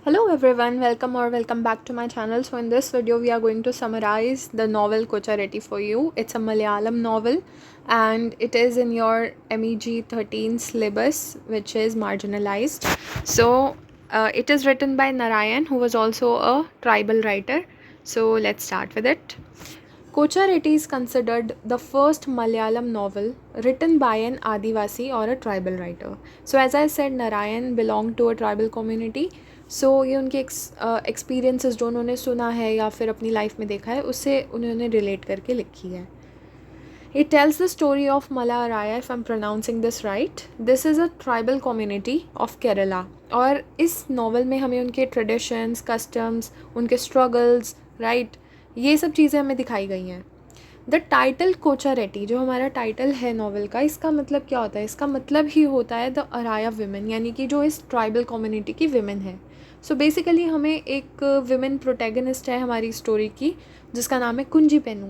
Hello everyone, welcome back to my channel. So in this video we are going to summarize the novel Kocharetti for you. It's a Malayalam novel and it is in your MEG 13 syllabus, which is marginalized. So it is written by Narayan, who was also a tribal writer. So let's start with it. Kocharetti is considered the first Malayalam novel written by an Adivasi or a tribal writer. So as I said, Narayan belonged to a tribal community. सो ये उनके experiences जो उन्होंने सुना है या फिर अपनी life में देखा है उससे उन्होंने रिलेट करके लिखी है. It tells the story of Malaraya, if I'm pronouncing this right. This is a tribal community of Kerala. और इस नॉवल में हमें उनके ट्रेडिशंस, कस्टम्स, उनके स्ट्रगल्स, राइट, ये सब चीज़ें हमें दिखाई गई हैं. द टाइटल कोचारेटी, जो हमारा टाइटल है नॉवल का, इसका मतलब क्या होता है? इसका मतलब ही होता है द अराया विमेन, यानी कि जो इस ट्राइबल कम्युनिटी की विमेन है. सो बेसिकली हमें एक विमेन प्रोटैगनिस्ट है हमारी स्टोरी की, जिसका नाम है कुंजी पेनू,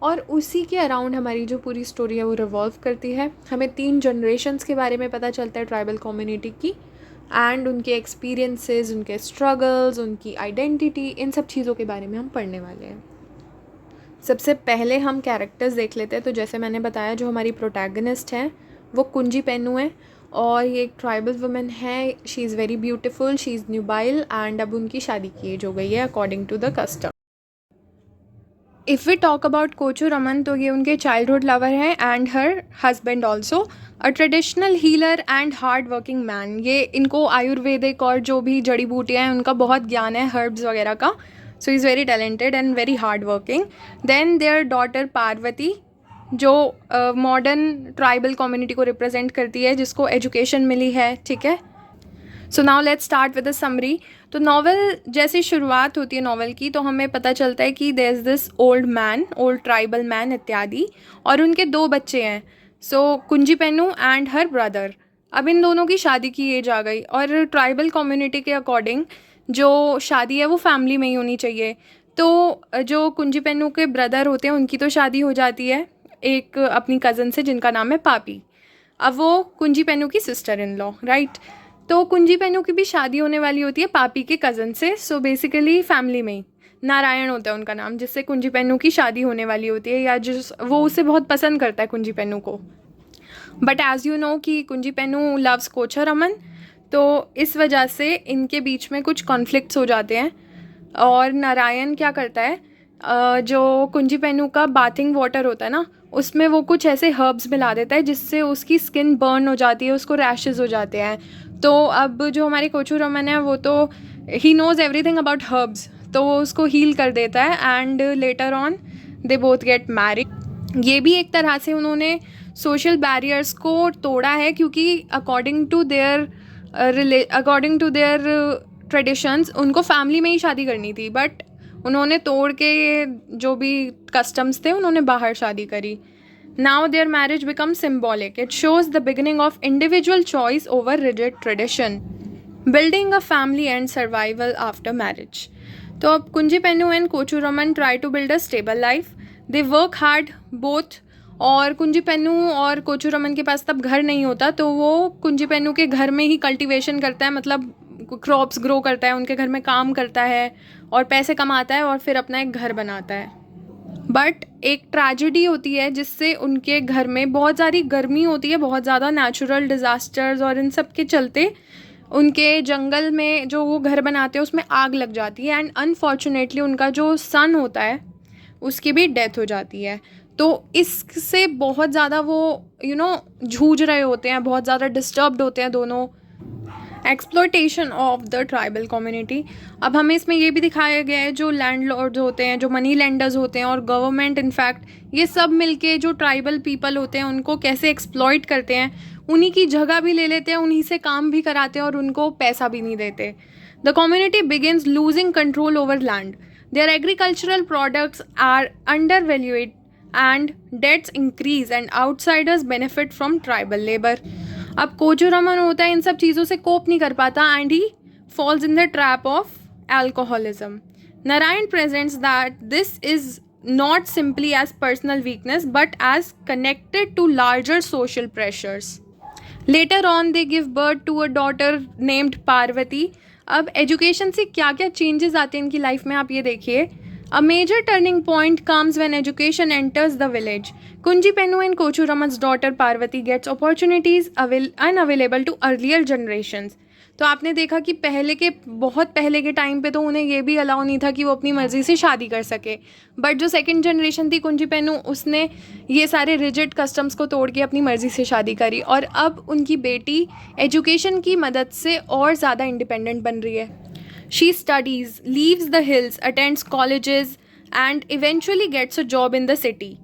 और उसी के अराउंड हमारी जो पूरी स्टोरी है वो रिवॉल्व करती है. हमें 3 जनरेशन्स के बारे में पता चलता है ट्राइबल कम्युनिटी की, एंड उनके एक्सपीरियंसेस, उनके स्ट्रगल्स, उनकी आइडेंटिटी, इन सब चीज़ों के बारे में हम पढ़ने वाले हैं. सबसे पहले हम कैरेक्टर्स देख लेते हैं. तो जैसे मैंने बताया, जो हमारी प्रोटैगनिस्ट हैं वो कुंजी पेनू है और ये एक ट्राइबल वुमेन है. She is very beautiful, she is nubile, and अब उनकी शादी की एज हो गई है according to the custom. If we talk about Kochu Raman, तो ये उनके चाइल्डहुड लवर हैं and her husband also a traditional healer and hard working man. ये इनको आयुर्वेदिक और जो भी जड़ी बूटियाँ हैं उनका बहुत ज्ञान है, हर्ब्स वगैरह का. So is very talented and very hard working. Then there daughter Parvati, जो मॉडर्न ट्राइबल कम्युनिटी को रिप्रेजेंट करती है, जिसको एजुकेशन मिली है. ठीक है. So now let's start with the summary. तो नॉवल जैसी शुरुआत होती है नॉवल की, तो हमें पता चलता है कि there is this old man, old tribal man इत्यादि, और उनके 2 बच्चे हैं. सो कुंजी पेनू एंड हर ब्रदर. अब इन दोनों की शादी की एज आ गई, और ट्राइबल कम्युनिटी के अकॉर्डिंग जो शादी है वो फैमिली में ही होनी चाहिए. तो जो कुंजी पेनू के ब्रदर होते हैं उनकी तो शादी हो जाती है एक अपनी कज़न से, जिनका नाम है पापी. अब वो कुंजी पेनू की सिस्टर इन लॉ, राइट. तो कुंजी पेनू की भी शादी होने वाली होती है पापी के कज़न से. सो बेसिकली फैमिली में ही नारायण होता है उनका नाम, जिससे कुंजी पेनू की शादी होने वाली होती है, या जिस वो उसे बहुत पसंद करता है कुंजी पेनू को. बट एज़ यू नो कि कुंजी पेनू लव्स कोचा रमन, तो इस वजह से इनके बीच में कुछ कॉन्फ्लिक्ट्स हो जाते हैं. और नारायण क्या करता है, जो कुंजी पेनू का बाथिंग वाटर होता है ना, उसमें वो कुछ ऐसे हर्ब्स मिला देता है जिससे उसकी स्किन बर्न हो जाती है, उसको रैशेज़ हो जाते हैं. तो अब जो हमारे कोचू रमन है वो तो he knows everything about herbs, तो वो उसको हील कर देता है and later on they both get married. ये भी एक तरह से उन्होंने सोशल बैरियर्स को तोड़ा है, क्योंकि अकॉर्डिंग टू देयर ट्रेडिशंस उनको फैमिली में ही शादी करनी थी, बट उन्होंने तोड़ के जो भी कस्टम्स थे उन्होंने बाहर शादी करी. Now their marriage becomes symbolic. It shows the beginning of individual choice over rigid tradition, building a family and survival after marriage. तो अब Kunjipennu and Kochu Raman try to build a stable life. They work hard both. और कुंजी पेनू और कोचू रमन के पास तब घर नहीं होता, तो वो कुंजी पेनू के घर में ही कल्टीवेशन करता है, मतलब क्रॉप्स ग्रो करता है, उनके घर में काम करता है और पैसे कमाता है और फिर अपना एक घर बनाता है. बट एक ट्रेजेडी होती है जिससे उनके घर में बहुत सारी गर्मी होती है, बहुत ज़्यादा नेचुरल डिज़ास्टर्स, और इन सब के चलते उनके जंगल में जो वो घर बनाते हैं उसमें आग लग जाती है, एंड अनफॉर्चुनेटली उनका जो सन होता है उसकी भी डेथ हो जाती है. तो इससे बहुत ज़्यादा वो जूझ रहे होते हैं, बहुत ज़्यादा डिस्टर्ब्ड होते हैं दोनों. Exploitation of the tribal community. अब हमें इसमें ये भी दिखाया गया है, जो लैंडलॉर्ड्स होते हैं, जो मनी लेंडर्स होते हैं, और गवर्नमेंट, इनफैक्ट ये सब मिलके जो ट्राइबल पीपल होते हैं उनको कैसे एक्सप्लॉयट करते हैं. उन्हीं की जगह भी ले लेते हैं, उन्हीं से काम भी कराते हैं और उनको पैसा भी नहीं देते. The community begins losing control over land. Their agricultural products are undervalued and debts increase and outsiders benefit from tribal labour. अब कोचू रमन होता है इन सब चीज़ों से कोप नहीं कर पाता, and he falls in the trap of alcoholism. Narayan presents that this is not simply as personal weakness but as connected to larger social pressures. Later on, they give birth to a daughter named Parvati, अब education से क्या क्या changes आते हैं इनकी life में, आप ये देखिए. A major turning point comes when education enters the village. Kunji Pennu and Kochu Raman's daughter Parvati gets opportunities unavailable to earlier generations. तो आपने देखा कि बहुत पहले के टाइम पे तो उन्हें ये भी अलाउ नहीं था कि वो अपनी मर्ज़ी से शादी कर सके. बट जो सेकंड जनरेशन थी कुंजी पेन्नू, उसने ये सारे रिजिड कस्टम्स को तोड़ के अपनी मर्ज़ी से शादी करी और अब उनकी बेटी एजुकेशन की मदद से और ज़्यादा इंडिपेंडेंट बन रही है. She studies, leaves the hills, attends colleges, and eventually gets a job in the city.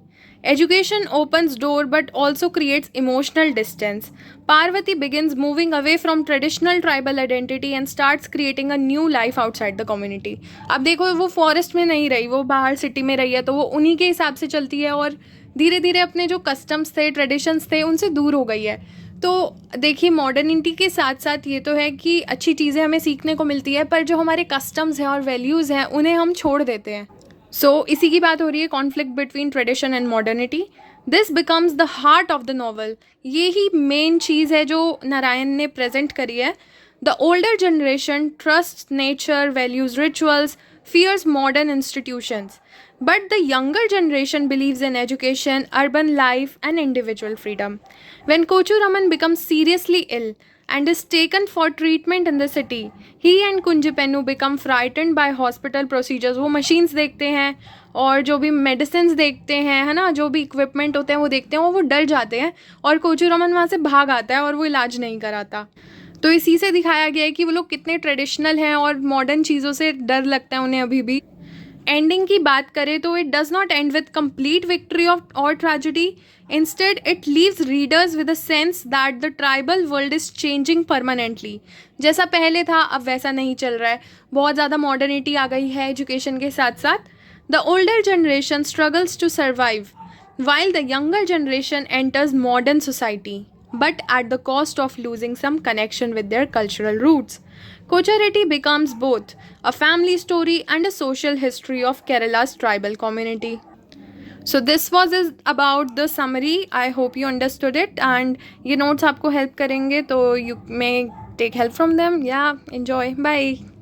Education opens door but also creates emotional distance. Parvati begins moving away from traditional tribal identity and starts creating a new life outside the community. अब देखो वो forest में नहीं रही, वो बाहर city में रही है, तो वो उन्हीं के हिसाब से चलती है और धीरे धीरे अपने जो कस्टम्स थे, ट्रेडिशंस थे, उनसे दूर हो गई है. तो देखिए मॉडर्निटी के साथ साथ ये तो है कि अच्छी चीज़ें हमें सीखने को मिलती है, पर जो हमारे कस्टम्स हैं और वैल्यूज़ हैं उन्हें हम छोड़ देते हैं. इसी की बात हो रही है, conflict between tradition and modernity. This becomes the heart of the novel. ये ही मेन चीज़ है जो नारायण ने प्रेजेंट करी है. The older generation trust nature, values rituals, fears modern institutions. But the younger generation believes in education, urban life, and individual freedom. When Kochu Raman becomes seriously ill and is taken for treatment in the city, he and Kunji Pennu become frightened by hospital procedures. वो machines देखते हैं और जो भी medicines देखते हैं, है ना, जो भी equipment होते हैं वो देखते हैं और वो डर जाते हैं और कोचू रमन वहाँ से भाग आता है और वो इलाज नहीं कराता. तो इसी से दिखाया गया है कि वो लोग कितने ट्रेडिशनल हैं और मॉडर्न चीज़ों से डर लगता है उन्हें अभी भी. एंडिंग की बात करें तो it does not end with complete victory of or tragedy. Instead it leaves readers with a sense that the tribal world is changing permanently. जैसा पहले था अब वैसा नहीं चल रहा है, बहुत ज़्यादा मॉडर्निटी आ गई है एजुकेशन के साथ साथ. The older generation struggles to survive while the younger generation enters modern society, but at the cost of losing some connection with their cultural roots. Kocharetti becomes both a family story and a social history of Kerala's tribal community. So this was about the summary. I hope you understood it and ये notes आपको help करेंगे तो you may take help from them. Yeah, enjoy. Bye.